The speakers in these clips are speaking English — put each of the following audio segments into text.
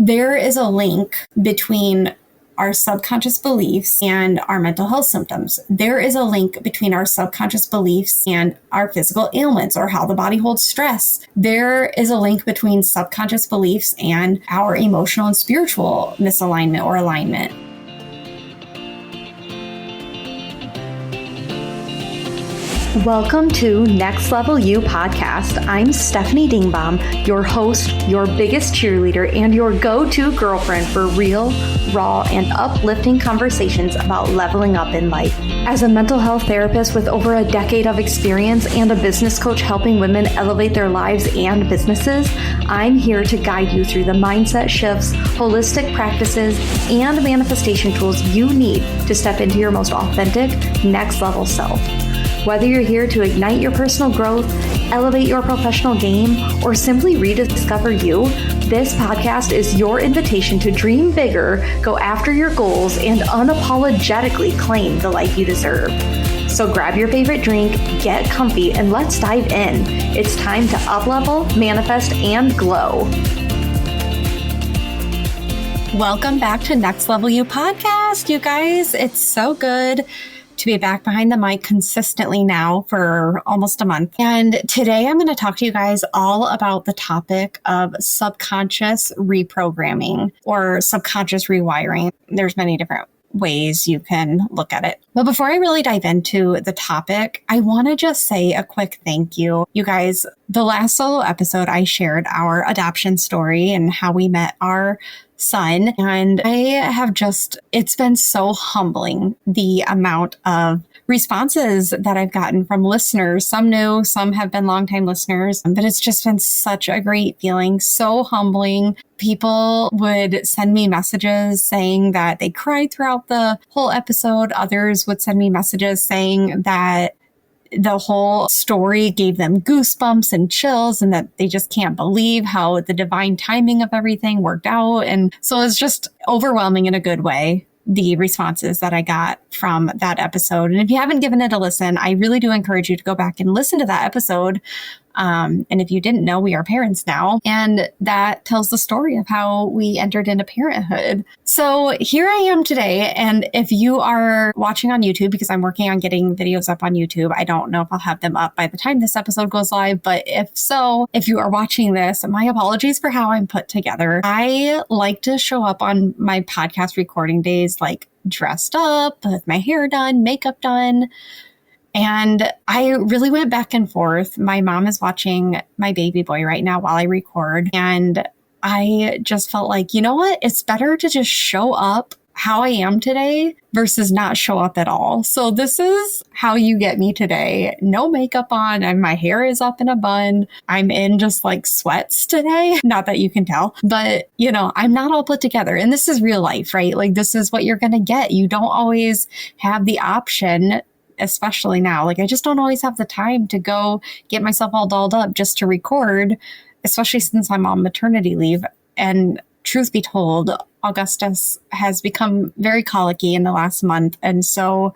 there is a link between our subconscious beliefs and our mental health symptoms. There is a link between our subconscious beliefs and our physical ailments or how the body holds stress. There is a link between subconscious beliefs and our emotional and spiritual misalignment or alignment. Welcome to Next Level You podcast. I'm Stephanie Dingbaum, your host, your biggest cheerleader, and your go-to girlfriend for real, raw, and uplifting conversations about leveling up in life. As a mental health therapist with over a decade of experience and a business coach helping women elevate their lives and businesses, I'm here to guide you through the mindset shifts, holistic practices, and manifestation tools you need to step into your most authentic, next level self. Whether you're here to ignite your personal growth, elevate your professional game, or simply rediscover you, this podcast is your invitation to dream bigger, go after your goals, and unapologetically claim the life you deserve. So grab your favorite drink, get comfy, and let's dive in. It's time to up-level, manifest, and glow. Welcome back to Next Level You podcast, you guys. It's so good to be back behind the mic consistently now for almost a month. And today I'm going to talk to you guys all about the topic of subconscious reprogramming or subconscious rewiring. There's many different ways you can look at it. But before I really dive into the topic, I want to just say a quick thank you. You guys, the last solo episode, I shared our adoption story and how we met our son. And it's been so humbling, the amount of responses that I've gotten from listeners. Some new, some have been longtime listeners, but it's just been such a great feeling, so humbling. People would send me messages saying that they cried throughout the whole episode. Others would send me messages saying that the whole story gave them goosebumps and chills and that they just can't believe how the divine timing of everything worked out. And so it's just overwhelming in a good way, the responses that I got from that episode. And if you haven't given it a listen, I really do encourage you to go back and listen to that episode. And if you didn't know, we are parents now. And that tells the story of how we entered into parenthood. So here I am today. And if you are watching on YouTube, because I'm working on getting videos up on YouTube, I don't know if I'll have them up by the time this episode goes live. But if so, if you are watching this, my apologies for how I'm put together. I like to show up on my podcast recording days, like dressed up with my hair done, makeup done. And I really went back and forth. My mom is watching my baby boy right now while I record. And I just felt like, you know what? It's better to just show up how I am today versus not show up at all. So this is how you get me today. No makeup on, and my hair is up in a bun. I'm in just like sweats today. Not that you can tell, but I'm not all put together. And this is real life, right? Like this is what you're going to get. You don't always have the option, especially now. Like I just don't always have the time to go get myself all dolled up just to record, especially since I'm on maternity leave. And truth be told, Augustus has become very colicky in the last month. And so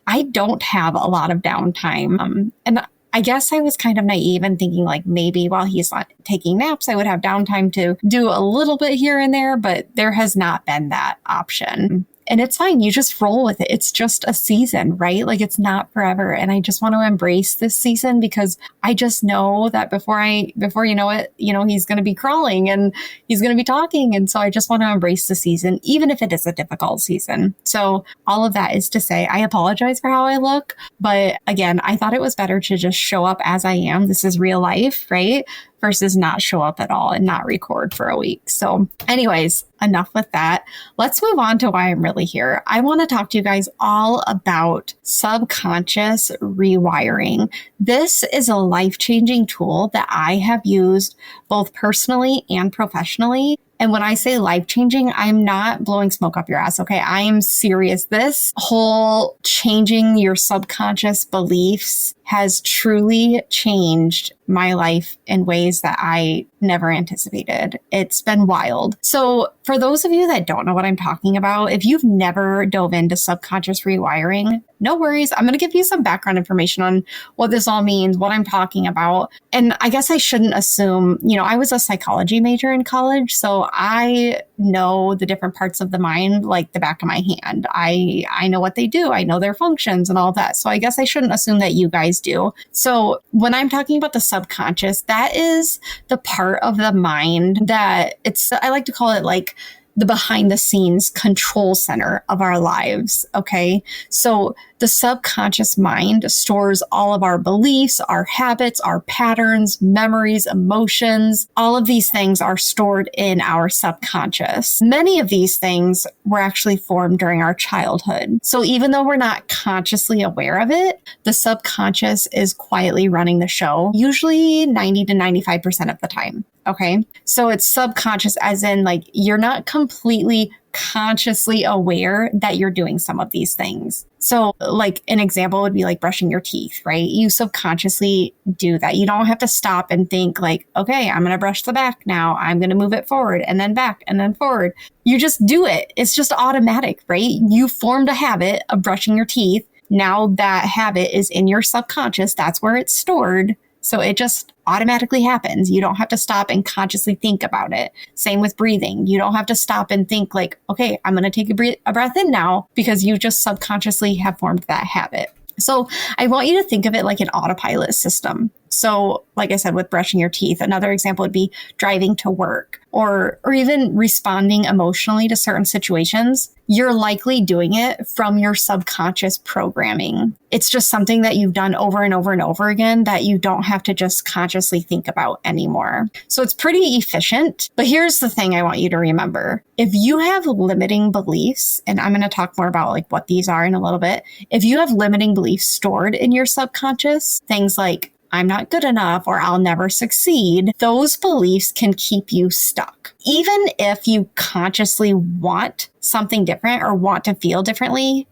I don't have a lot of downtime. And I guess I was kind of naive and thinking like maybe while he's not taking naps, I would have downtime to do a little bit here and there, but there has not been that option. And it's fine. You just roll with it. It's just a season, right? Like it's not forever. And I just want to embrace this season because I just know that before you know it, he's going to be crawling and he's going to be talking. And so I just want to embrace the season, even if it is a difficult season. So all of that is to say, I apologize for how I look. But again, I thought it was better to just show up as I am. This is real life, right? Versus not show up at all and not record for a week. So anyways, enough with that. Let's move on to why I'm really here. I want to talk to you guys all about subconscious rewiring. This is a life-changing tool that I have used both personally and professionally. And when I say life-changing, I'm not blowing smoke up your ass, okay? I am serious. This whole changing your subconscious beliefs has truly changed my life in ways that I never anticipated. It's been wild. So for those of you that don't know what I'm talking about, if you've never dove into subconscious rewiring, no worries. I'm going to give you some background information on what this all means, what I'm talking about. And I guess I shouldn't assume, I was a psychology major in college, so I know the different parts of the mind like the back of my hand. I know what they do. I know their functions and all that. So I guess I shouldn't assume that you guys do. So when I'm talking about the subconscious, that is the part of the mind that I like to call it like the behind the scenes control center of our lives. Okay. So the subconscious mind stores all of our beliefs, our habits, our patterns, memories, emotions. All of these things are stored in our subconscious. Many of these things were actually formed during our childhood. So even though we're not consciously aware of it, the subconscious is quietly running the show, usually 90 to 95% of the time. Okay. So it's subconscious as in like you're not completely consciously aware that you're doing some of these things. So like an example would be like brushing your teeth, right? You subconsciously do that. You don't have to stop and think like, okay, I'm going to brush the back now. I'm going to move it forward and then back and then forward. You just do it. It's just automatic, right? You formed a habit of brushing your teeth. Now that habit is in your subconscious. That's where it's stored. So it just automatically happens. You don't have to stop and consciously think about it. Same with breathing. You don't have to stop and think like, okay, I'm going to take a breath in now because you just subconsciously have formed that habit. So I want you to think of it like an autopilot system. So like I said, with brushing your teeth, another example would be driving to work or even responding emotionally to certain situations. You're likely doing it from your subconscious programming. It's just something that you've done over and over and over again that you don't have to just consciously think about anymore. So it's pretty efficient. But here's the thing I want you to remember. If you have limiting beliefs, and I'm going to talk more about like what these are in a little bit. If you have limiting beliefs stored in your subconscious, things like I'm not good enough or I'll never succeed, those beliefs can keep you stuck. Even if you consciously want something different or want to feel differently,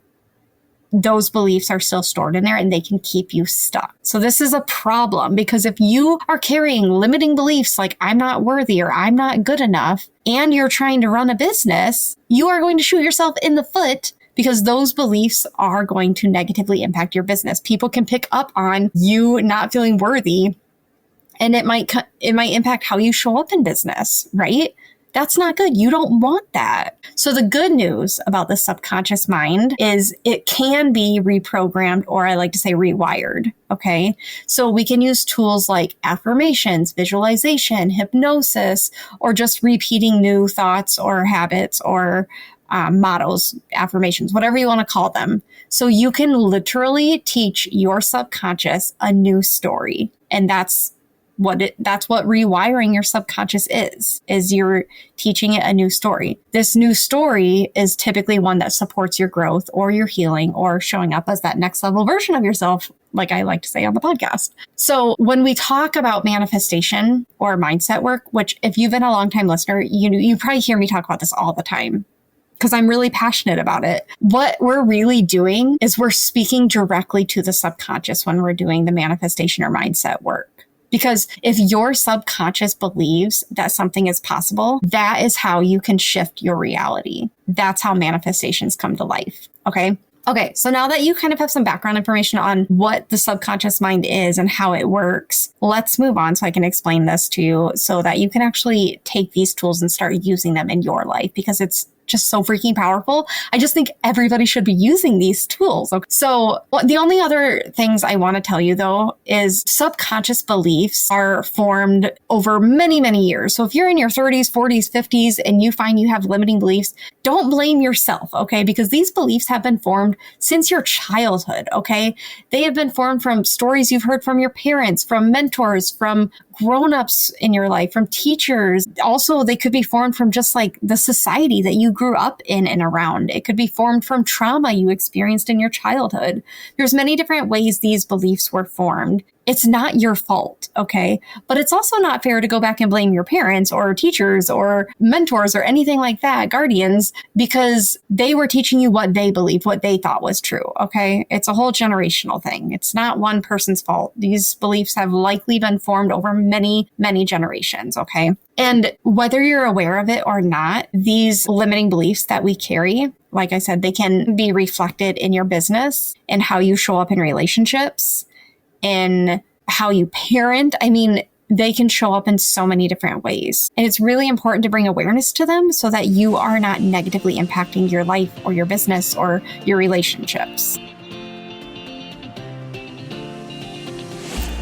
those beliefs are still stored in there and they can keep you stuck. So this is a problem because if you are carrying limiting beliefs like I'm not worthy or I'm not good enough, and you're trying to run a business, you are going to shoot yourself in the foot because those beliefs are going to negatively impact your business. People can pick up on you not feeling worthy, and it might impact how you show up in business, right? That's not good. You don't want that. So the good news about the subconscious mind is it can be reprogrammed, or I like to say rewired. Okay. So we can use tools like affirmations, visualization, hypnosis, or just repeating new thoughts or habits or mottos, affirmations, whatever you want to call them. So you can literally teach your subconscious a new story. And that's what rewiring your subconscious is you're teaching it a new story. This new story is typically one that supports your growth or your healing or showing up as that next level version of yourself, like I like to say on the podcast. So when we talk about manifestation or mindset work, which if you've been a long time listener, you probably hear me talk about this all the time, because I'm really passionate about it. What we're really doing is we're speaking directly to the subconscious when we're doing the manifestation or mindset work. Because if your subconscious believes that something is possible, that is how you can shift your reality. That's how manifestations come to life. Okay. So now that you kind of have some background information on what the subconscious mind is and how it works, let's move on so I can explain this to you so that you can actually take these tools and start using them in your life, because it's just so freaking powerful. I just think everybody should be using these tools. Okay. So the only other things I want to tell you though is subconscious beliefs are formed over many, many years. So if you're in your 30s, 40s, 50s, and you find you have limiting beliefs, don't blame yourself, okay? Because these beliefs have been formed since your childhood, okay? They have been formed from stories you've heard from your parents, from mentors, from grown-ups in your life, from teachers. Also, they could be formed from just like the society that you grew up in and around. It could be formed from trauma you experienced in your childhood. There's many different ways these beliefs were formed. It's not your fault, okay? But it's also not fair to go back and blame your parents or teachers or mentors or anything like that, guardians, because they were teaching you what they believed, what they thought was true, okay? It's a whole generational thing. It's not one person's fault. These beliefs have likely been formed over many, many generations, okay? And whether you're aware of it or not, these limiting beliefs that we carry, like I said, they can be reflected in your business and how you show up in relationships, in how you parent. I mean, they can show up in so many different ways. And it's really important to bring awareness to them so that you are not negatively impacting your life or your business or your relationships.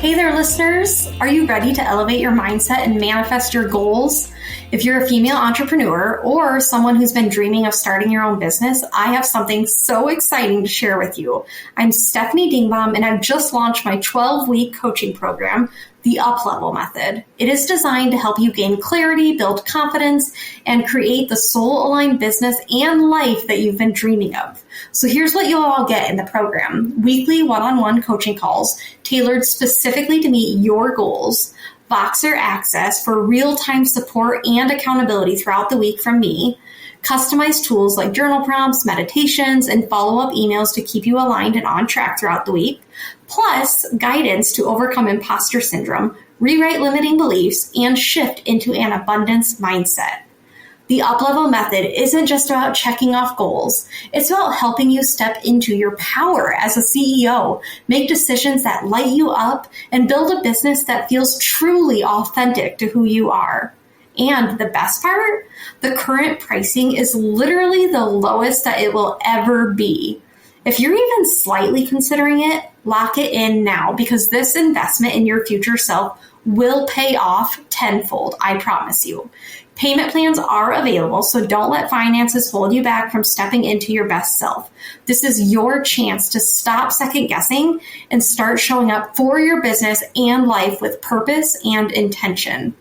Hey there, listeners. Are you ready to elevate your mindset and manifest your goals? If you're a female entrepreneur or someone who's been dreaming of starting your own business, I have something so exciting to share with you. I'm Stephanie Dingbaum, and I've just launched my 12-week coaching program, the Up-Level Method. It is designed to help you gain clarity, build confidence, and create the soul-aligned business and life that you've been dreaming of. So here's what you'll all get in the program: weekly one-on-one coaching calls tailored specifically to meet your goals, Voxer access for real-time support and accountability throughout the week from me, customized tools like journal prompts, meditations, and follow-up emails to keep you aligned and on track throughout the week, plus guidance to overcome imposter syndrome, rewrite limiting beliefs, and shift into an abundance mindset. The Up-Level Method isn't just about checking off goals. It's about helping you step into your power as a CEO, make decisions that light you up, and build a business that feels truly authentic to who you are. And the best part? The current pricing is literally the lowest that it will ever be. If you're even slightly considering it, lock it in now, because this investment in your future self will pay off tenfold, I promise you. Payment plans are available, so don't let finances hold you back from stepping into your best self. This is your chance to stop second guessing and start showing up for your business and life with purpose and intention.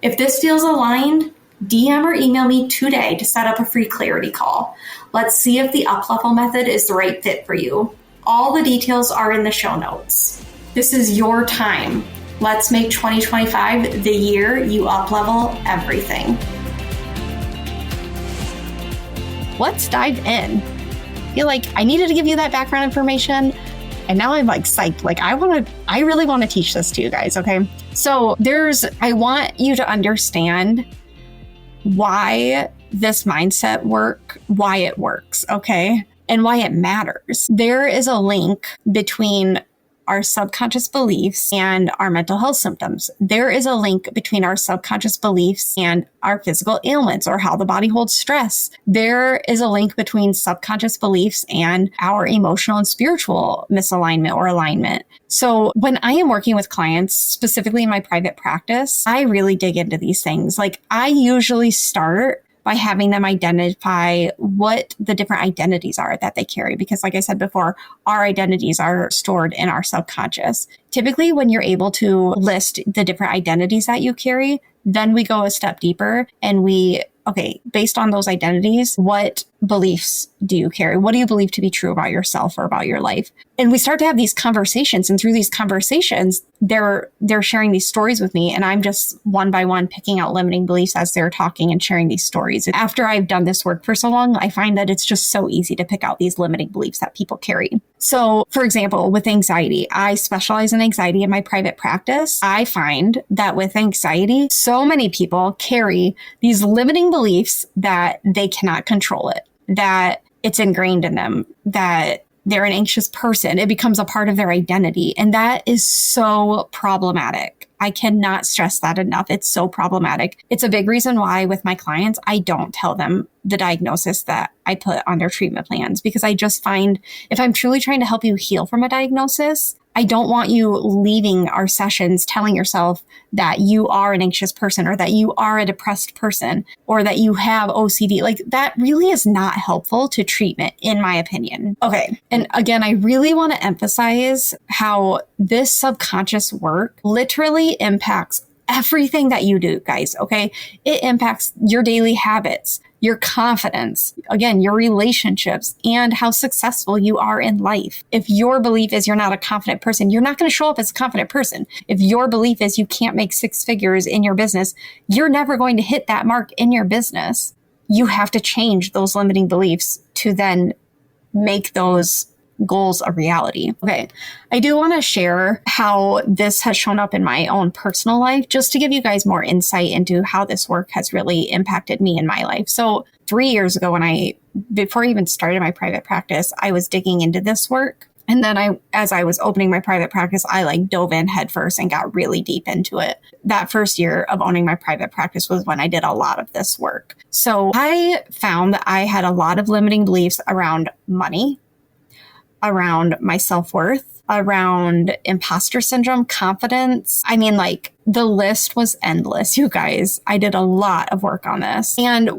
If this feels aligned, DM or email me today to set up a free clarity call. Let's see if the Up-Level Method is the right fit for you. All the details are in the show notes. This is your time. Let's make 2025 the year you up-level everything. Let's dive in. I feel like I needed to give you that background information, and now I'm like psyched. Like I really want to teach this to you guys, okay? So I want you to understand why this mindset why it works, okay? And why it matters. There is a link between our subconscious beliefs and our mental health symptoms. There is a link between our subconscious beliefs and our physical ailments or how the body holds stress. There is a link between subconscious beliefs and our emotional and spiritual misalignment or alignment. So when I am working with clients, specifically in my private practice, I really dig into these things. Like I usually start by having them identify what the different identities are that they carry. Because like I said before, our identities are stored in our subconscious. Typically, when you're able to list the different identities that you carry, then we go a step deeper and based on those identities, what beliefs do you carry? What do you believe to be true about yourself or about your life? And we start to have these conversations. And through these conversations, they're sharing these stories with me. And I'm just one by one picking out limiting beliefs as they're talking and sharing these stories. After I've done this work for so long, I find that it's just so easy to pick out these limiting beliefs that people carry. So for example, with anxiety, I specialize in anxiety in my private practice. I find that with anxiety, so many people carry these limiting beliefs that they cannot control it, that it's ingrained in them, that they're an anxious person. It becomes a part of their identity. And that is so problematic. I cannot stress that enough. It's so problematic. It's a big reason why with my clients, I don't tell them the diagnosis that I put on their treatment plans, because I just find if I'm truly trying to help you heal from a diagnosis, I don't want you leaving our sessions telling yourself that you are an anxious person or that you are a depressed person or that you have OCD. Like that really is not helpful to treatment, in my opinion. Okay. And again, I really want to emphasize how this subconscious work literally impacts everything that you do, guys. Okay. It impacts your daily habits, your confidence, again, your relationships, and how successful you are in life. If your belief is you're not a confident person, you're not going to show up as a confident person. If your belief is you can't make 6 figures in your business, you're never going to hit that mark in your business. You have to change those limiting beliefs to then make those goals a reality. Okay. I do want to share how this has shown up in my own personal life, just to give you guys more insight into how this work has really impacted me in my life. So 3 years ago, before I even started my private practice, I was digging into this work. And then as I was opening my private practice, I dove in headfirst and got really deep into it. That first year of owning my private practice was when I did a lot of this work. So I found that I had a lot of limiting beliefs around money, around my self-worth, around imposter syndrome, confidence. The list was endless, you guys. I did a lot of work on this. And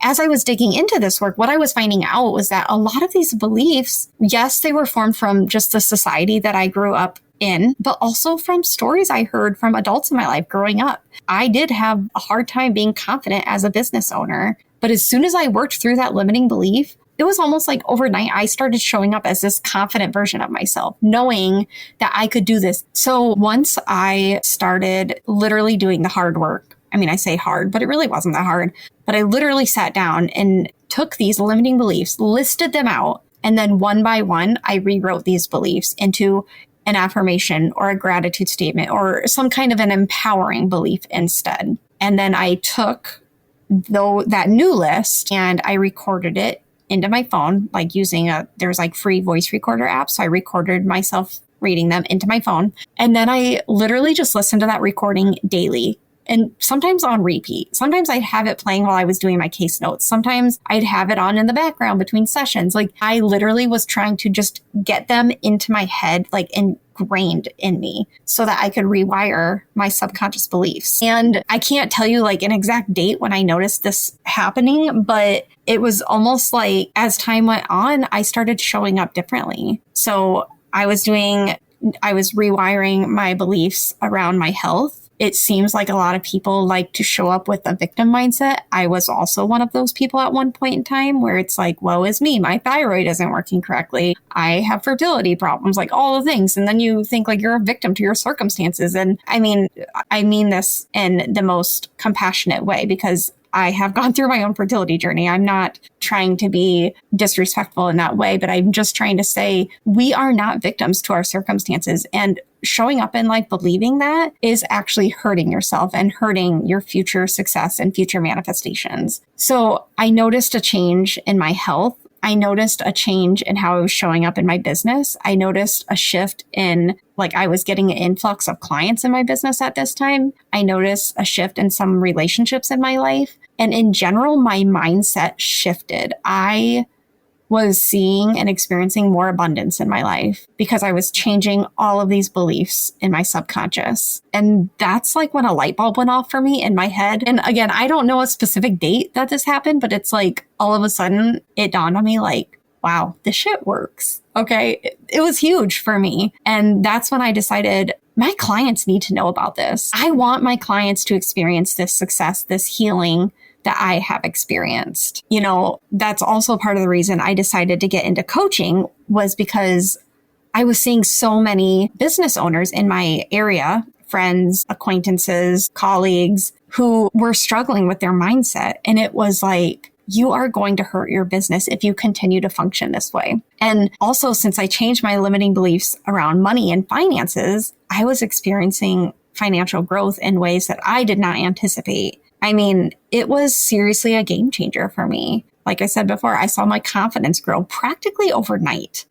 as I was digging into this work, what I was finding out was that a lot of these beliefs, yes, they were formed from just the society that I grew up in, but also from stories I heard from adults in my life growing up. I did have a hard time being confident as a business owner. But as soon as I worked through that limiting belief, it was almost like overnight, I started showing up as this confident version of myself, knowing that I could do this. So once I started literally doing the hard work, I say hard, but it really wasn't that hard. But I literally sat down and took these limiting beliefs, listed them out, and then one by one, I rewrote these beliefs into an affirmation or a gratitude statement or some kind of an empowering belief instead. And then I took that new list and I recorded it into my phone, using there's free voice recorder apps. So I recorded myself reading them into my phone. And then I literally just listened to that recording daily, and sometimes on repeat. Sometimes I'd have it playing while I was doing my case notes. Sometimes I'd have it on in the background between sessions. I literally was trying to just get them into my head, ingrained in me so that I could rewire my subconscious beliefs. And I can't tell you an exact date when I noticed this happening, but it was almost as time went on, I started showing up differently. So I was rewiring my beliefs around my health. It seems like a lot of people like to show up with a victim mindset. I was also one of those people at one point in time where it's woe is me. My thyroid isn't working correctly. I have fertility problems, all the things. And then you think you're a victim to your circumstances. And I mean this in the most compassionate way because I have gone through my own fertility journey. I'm not trying to be disrespectful in that way, but I'm just trying to say we are not victims to our circumstances. And showing up in life believing that is actually hurting yourself and hurting your future success and future manifestations. So I noticed a change in my health. I noticed a change in how I was showing up in my business. I noticed a shift in I was getting an influx of clients in my business at this time. I noticed a shift in some relationships in my life. And in general, my mindset shifted. I was seeing and experiencing more abundance in my life because I was changing all of these beliefs in my subconscious. And that's when a light bulb went off for me in my head. And again, I don't know a specific date that this happened, but it's all of a sudden it dawned on me wow, this shit works. Okay. It was huge for me. And that's when I decided my clients need to know about this. I want my clients to experience this success, this healing that I have experienced. That's also part of the reason I decided to get into coaching was because I was seeing so many business owners in my area, friends, acquaintances, colleagues who were struggling with their mindset. And it was you are going to hurt your business if you continue to function this way. And also, since I changed my limiting beliefs around money and finances, I was experiencing financial growth in ways that I did not anticipate. It was seriously a game changer for me. Like I said before, I saw my confidence grow practically overnight.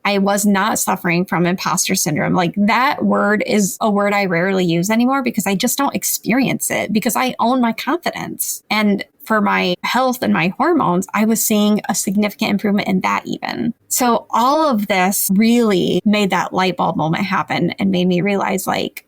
I was not suffering from imposter syndrome. That word is a word I rarely use anymore because I just don't experience it because I own my confidence. And for my health and my hormones, I was seeing a significant improvement in that even. So all of this really made that light bulb moment happen and made me realize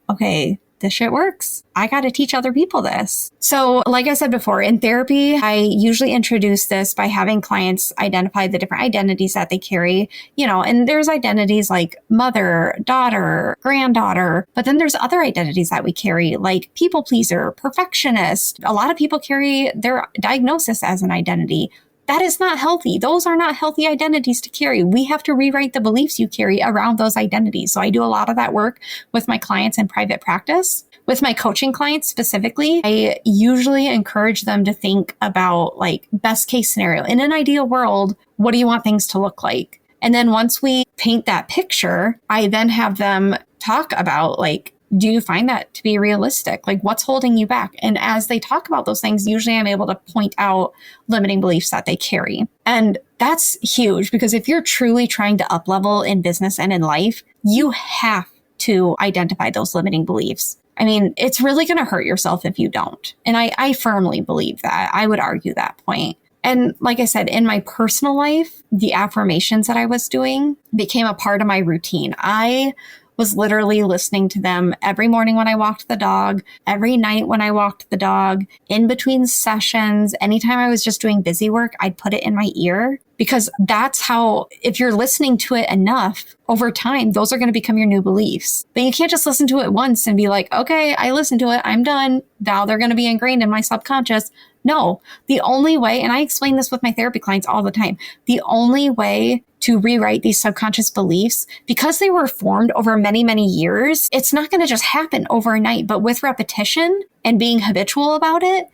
okay, this shit works. I got to teach other people this. So like I said before, in therapy, I usually introduce this by having clients identify the different identities that they carry, and there's identities like mother, daughter, granddaughter, but then there's other identities that we carry like people pleaser, perfectionist. A lot of people carry their diagnosis as an identity. That is not healthy. Those are not healthy identities to carry. We have to rewrite the beliefs you carry around those identities. So I do a lot of that work with my clients in private practice. With my coaching clients specifically, I usually encourage them to think about like best case scenario. In an ideal world, what do you want things to look like? And then once we paint that picture, I then have them talk about like, do you find that to be realistic? Like what's holding you back? And as they talk about those things, usually I'm able to point out limiting beliefs that they carry. And that's huge because if you're truly trying to up level in business and in life, you have to identify those limiting beliefs. I mean, it's really going to hurt yourself if you don't. And I firmly believe that. I would argue that point. And like I said, in my personal life, the affirmations that I was doing became a part of my routine. I was literally listening to them every morning when I walked the dog, every night when I walked the dog, in between sessions. Anytime I was just doing busy work, I'd put it in my ear because that's how, if you're listening to it enough over time, those are going to become your new beliefs. But you can't just listen to it once and be like, okay, I listened to it. I'm done. Now they're going to be ingrained in my subconscious. No, the only way, and I explain this with my therapy clients all the time, the only way to rewrite these subconscious beliefs, because they were formed over many, many years, it's not going to just happen overnight, but with repetition and being habitual about it,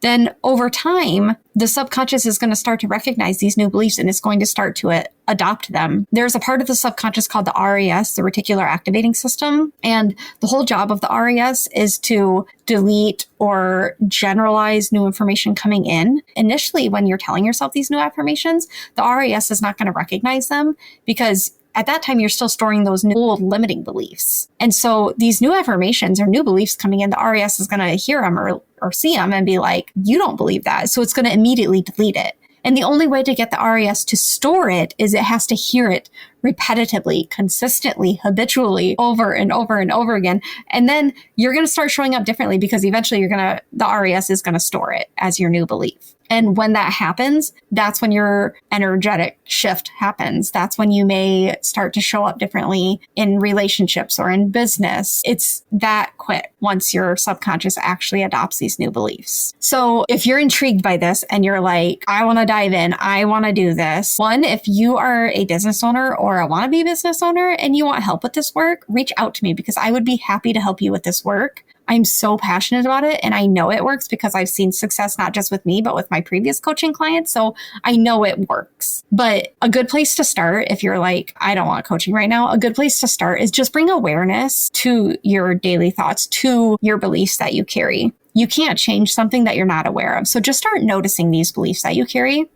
then over time, the subconscious is going to start to recognize these new beliefs and it's going to start to adopt them. There's a part of the subconscious called the RAS, the reticular activating system. And the whole job of the RAS is to delete or generalize new information coming in. Initially, when you're telling yourself these new affirmations, the RAS is not going to recognize them because at that time, you're still storing those new old limiting beliefs. And so these new affirmations or new beliefs coming in, the RAS is going to hear them or see them and be like, you don't believe that. So it's going to immediately delete it. And the only way to get the RAS to store it is it has to hear it repetitively, consistently, habitually, over and over and over again. And then you're going to start showing up differently because eventually the RAS is going to store it as your new belief. And when that happens, that's when your energetic shift happens. That's when you may start to show up differently in relationships or in business. It's that quick once your subconscious actually adopts these new beliefs. So if you're intrigued by this and you're like, I want to dive in, I want to do this. One, if you are a business owner or a wannabe business owner and you want help with this work, reach out to me because I would be happy to help you with this work. I'm so passionate about it and I know it works because I've seen success not just with me, but with my previous coaching clients. So I know it works. But a good place to start, if you're like, I don't want coaching right now, a good place to start is just bring awareness to your daily thoughts, to your beliefs that you carry. You can't change something that you're not aware of. So just start noticing these beliefs that you carry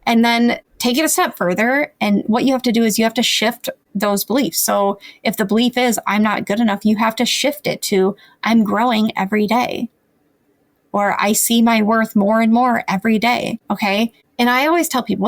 and then take it a step further. And what you have to do is you have to shift those beliefs. So if the belief is I'm not good enough, you have to shift it to I'm growing every day, or I see my worth more and more every day. Okay. And I always tell people,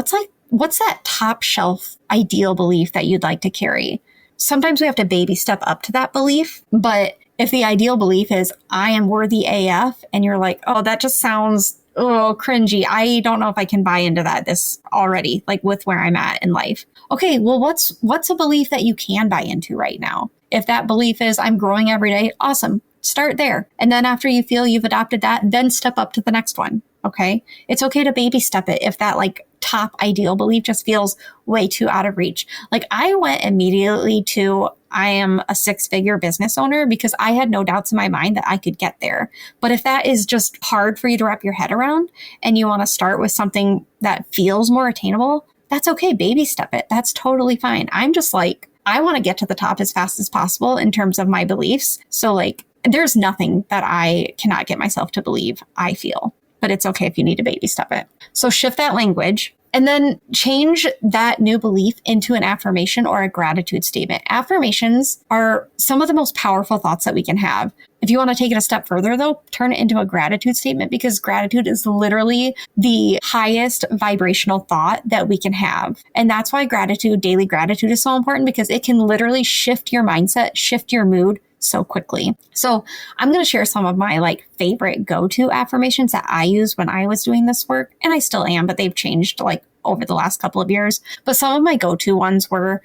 what's that top shelf ideal belief that you'd like to carry? Sometimes we have to baby step up to that belief. But if the ideal belief is I am worthy AF and you're like, oh, that just sounds cringy. I don't know if I can buy into this already, like with where I'm at in life. Okay, well, what's a belief that you can buy into right now? If that belief is I'm growing every day, awesome. Start there. And then after you feel you've adopted that, then step up to the next one. Okay. It's okay to baby step it if that top ideal belief just feels way too out of reach. I went immediately to I am a 6-figure business owner because I had no doubts in my mind that I could get there. But if that is just hard for you to wrap your head around and you want to start with something that feels more attainable, that's okay. Baby step it. That's totally fine. I'm just I want to get to the top as fast as possible in terms of my beliefs. So there's nothing that I cannot get myself to believe, I feel. But it's okay if you need to baby step it. So shift that language and then change that new belief into an affirmation or a gratitude statement. Affirmations are some of the most powerful thoughts that we can have. If you want to take it a step further, though, turn it into a gratitude statement because gratitude is literally the highest vibrational thought that we can have. And that's why daily gratitude is so important because it can literally shift your mindset, shift your mood so quickly. So I'm going to share some of my like favorite go-to affirmations that I used when I was doing this work. And I still am, but they've changed like over the last couple of years. But some of my go-to ones were: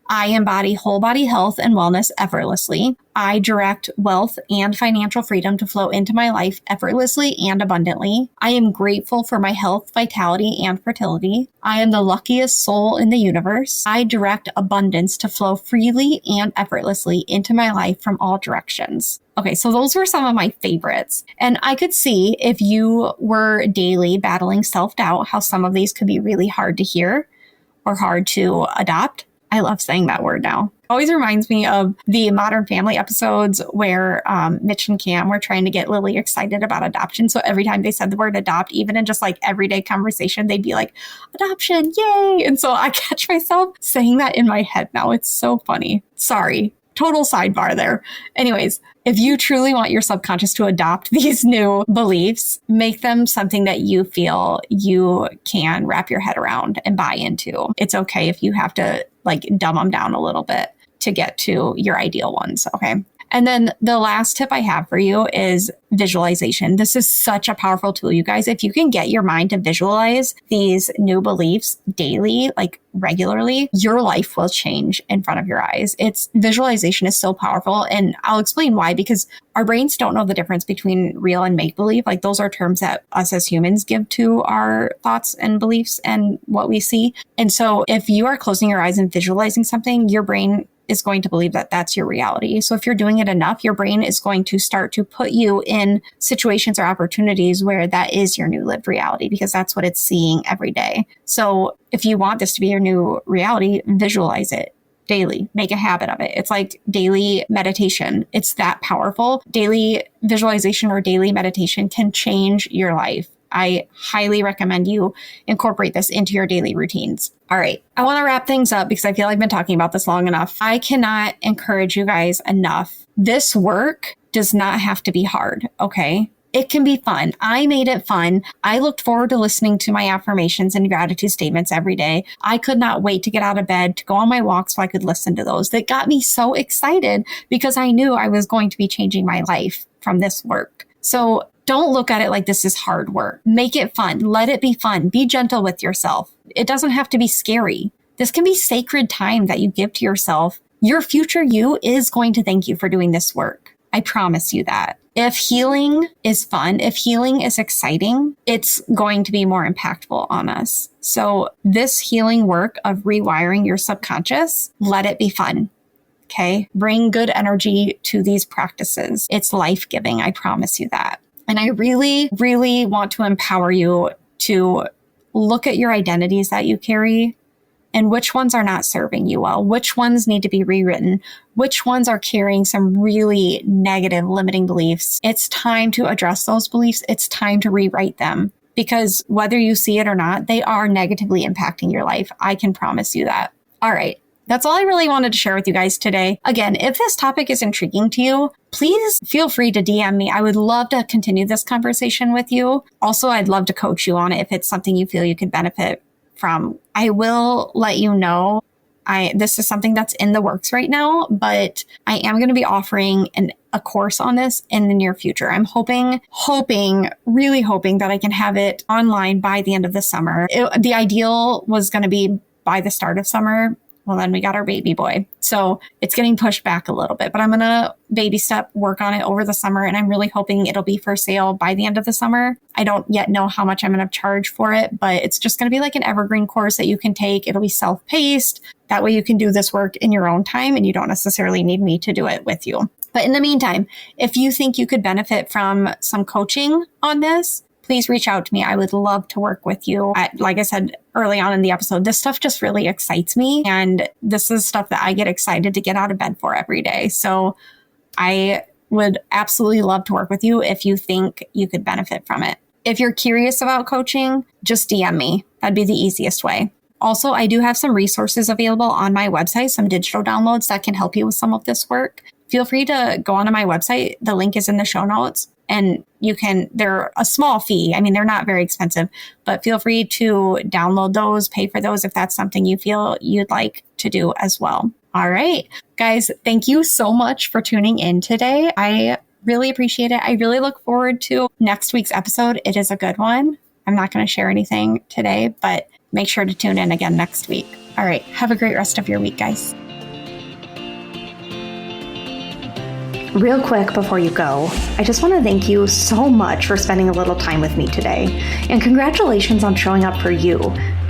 I embody whole body health and wellness effortlessly. I direct wealth and financial freedom to flow into my life effortlessly and abundantly. I am grateful for my health, vitality, and fertility. I am the luckiest soul in the universe. I direct abundance to flow freely and effortlessly into my life from all directions. Okay, so those were some of my favorites. And I could see if you were daily battling self-doubt, how some of these could be really hard to hear or hard to adopt. I love saying that word now. It always reminds me of the Modern Family episodes where Mitch and Cam were trying to get Lily excited about adoption. So every time they said the word adopt, even in just like everyday conversation, they'd be like, adoption, yay. And so I catch myself saying that in my head now. It's so funny. Sorry. Total sidebar there. Anyways, if you truly want your subconscious to adopt these new beliefs, make them something that you feel you can wrap your head around and buy into. It's okay if you have to like dumb them down a little bit to get to your ideal ones. Okay. And then the last tip I have for you is visualization. This is such a powerful tool, you guys. If you can get your mind to visualize these new beliefs daily, like regularly, your life will change in front of your eyes. Visualization is so powerful. And I'll explain why, because our brains don't know the difference between real and make-believe. Like those are terms that us as humans give to our thoughts and beliefs and what we see. And so if you are closing your eyes and visualizing something, your brain is going to believe that that's your reality. So if you're doing it enough, your brain is going to start to put you in situations or opportunities where that is your new lived reality, because that's what it's seeing every day. So if you want this to be your new reality, visualize it daily. Make a habit of it. It's like daily meditation. It's that powerful. Daily visualization or daily meditation can change your life. I highly recommend you incorporate this into your daily routines. All right. I want to wrap things up because I feel like I've been talking about this long enough. I cannot encourage you guys enough. This work does not have to be hard. Okay. It can be fun. I made it fun. I looked forward to listening to my affirmations and gratitude statements every day. I could not wait to get out of bed, to go on my walk so I could listen to those. That got me so excited because I knew I was going to be changing my life from this work. So don't look at it like this is hard work. Make it fun. Let it be fun. Be gentle with yourself. It doesn't have to be scary. This can be sacred time that you give to yourself. Your future you is going to thank you for doing this work. I promise you that. If healing is fun, if healing is exciting, it's going to be more impactful on us. So this healing work of rewiring your subconscious, let it be fun. Okay? Bring good energy to these practices. It's life-giving. I promise you that. And I really, really want to empower you to look at your identities that you carry and which ones are not serving you well, which ones need to be rewritten, which ones are carrying some really negative limiting beliefs. It's time to address those beliefs. It's time to rewrite them because whether you see it or not, they are negatively impacting your life. I can promise you that. All right. That's all I really wanted to share with you guys today. Again, if this topic is intriguing to you, please feel free to DM me. I would love to continue this conversation with you. Also, I'd love to coach you on it if it's something you feel you could benefit from. I will let you know. This is something that's in the works right now, but I am going to be offering a course on this in the near future. I'm really hoping that I can have it online by the end of the summer. The ideal was going to be by the start of summer. Well, then we got our baby boy. So it's getting pushed back a little bit, but I'm going to baby step work on it over the summer. And I'm really hoping it'll be for sale by the end of the summer. I don't yet know how much I'm going to charge for it, but it's just going to be like an evergreen course that you can take. It'll be self-paced. That way you can do this work in your own time and you don't necessarily need me to do it with you. But in the meantime, if you think you could benefit from some coaching on this, please reach out to me. I would love to work with you. Like I said early on in the episode, this stuff just really excites me. And this is stuff that I get excited to get out of bed for every day. So I would absolutely love to work with you if you think you could benefit from it. If you're curious about coaching, just DM me. That'd be the easiest way. Also, I do have some resources available on my website, some digital downloads that can help you with some of this work. Feel free to go onto my website. The link is in the show notes. And they're a small fee. I mean, they're not very expensive, but feel free to download those, pay for those if that's something you feel you'd like to do as well. All right, guys, thank you so much for tuning in today. I really appreciate it. I really look forward to next week's episode. It is a good one. I'm not going to share anything today, but make sure to tune in again next week. All right, have a great rest of your week, guys. Real quick before you go, I just want to thank you so much for spending a little time with me today. And congratulations on showing up for you.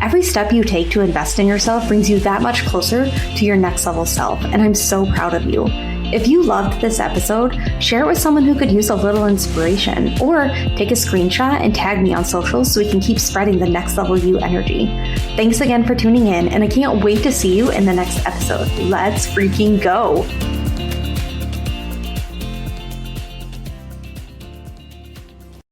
Every step you take to invest in yourself brings you that much closer to your next level self, and I'm so proud of you. If you loved this episode, share it with someone who could use a little inspiration, or take a screenshot and tag me on socials so we can keep spreading the next level you energy. Thanks again for tuning in, and I can't wait to see you in the next episode. Let's freaking go!